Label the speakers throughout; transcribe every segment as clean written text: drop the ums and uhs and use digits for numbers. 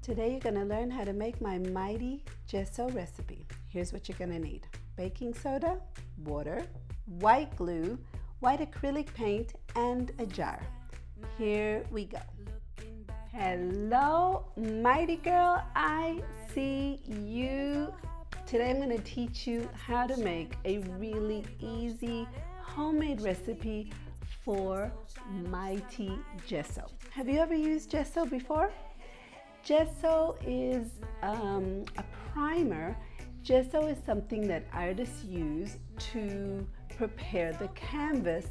Speaker 1: Today you're going to learn how to make my Mighty Gesso recipe. Here's what you're going to need: baking soda, water, white glue, white acrylic paint, and a jar. Here we go. Hello, Mighty Girl, I see you. Today I'm going to teach you how to make a really easy homemade recipe for Mighty Gesso. Have you ever used gesso before? Gesso is a primer. Gesso is something that artists use to prepare the canvas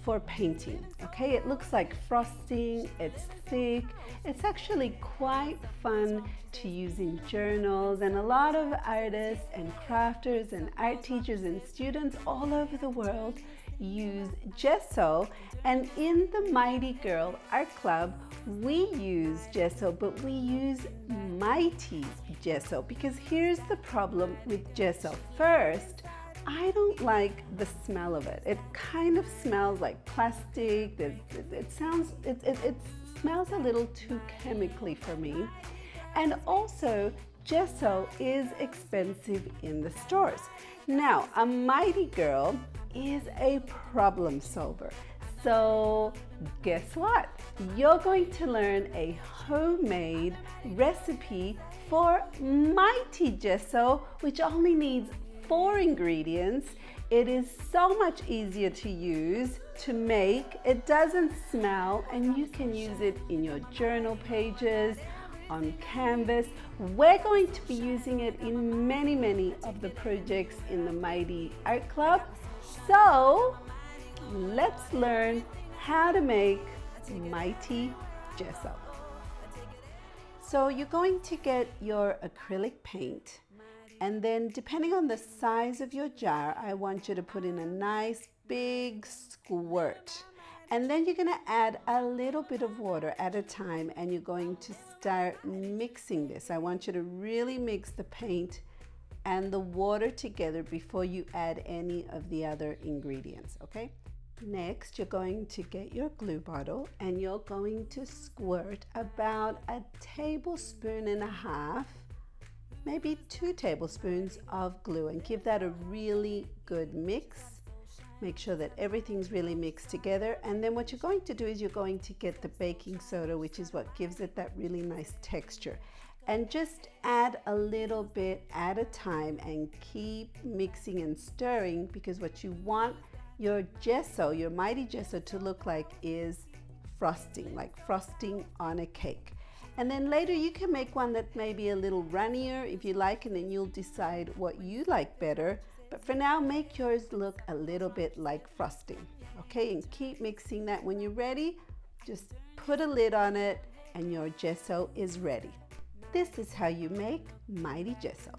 Speaker 1: for painting. Okay, it looks like frosting, it's thick, it's actually quite fun to use in journals, and a lot of artists and crafters and art teachers and students all over the world use gesso. And in the Mighty Girl Art Club we use gesso, but we use Mighty Gesso, because here's the problem with gesso. First, I don't like the smell of it. It kind of smells like plastic. It smells a little too chemically for me. And also, gesso is expensive in the stores. Now, a Mighty Girl is a problem solver. So guess what? You're going to learn a homemade recipe for Mighty Gesso, which only needs 4 ingredients. It is so much easier to use, to make. It doesn't smell, and you can use it in your journal pages, on canvas. We're going to be using it in many of the projects in the Mighty Art Club. So let's learn how to make Mighty Gesso. So you're going to get your acrylic paint, and then depending on the size of your jar, I want you to put in a nice big squirt. And then you're going to add a little bit of water at a time, and you're going to start mixing this. I want you to really mix the paint and the water together before you add any of the other ingredients, okay? Next, you're going to get your glue bottle, and you're going to squirt about 1.5 tablespoons, maybe 2 tablespoons of glue, and give that a really good mix. Make sure that everything's really mixed together. And then what you're going to do is you're going to get the baking soda, which is what gives it that really nice texture. And just add a little bit at a time and keep mixing and stirring, because what you want your gesso, your Mighty Gesso, to look like is frosting, like frosting on a cake. And then later you can make one that may be a little runnier if you like, and then you'll decide what you like better. But for now, make yours look a little bit like frosting, okay? And keep mixing that. When you're ready, just put a lid on it and your gesso is ready. This is how you make Mighty Gesso.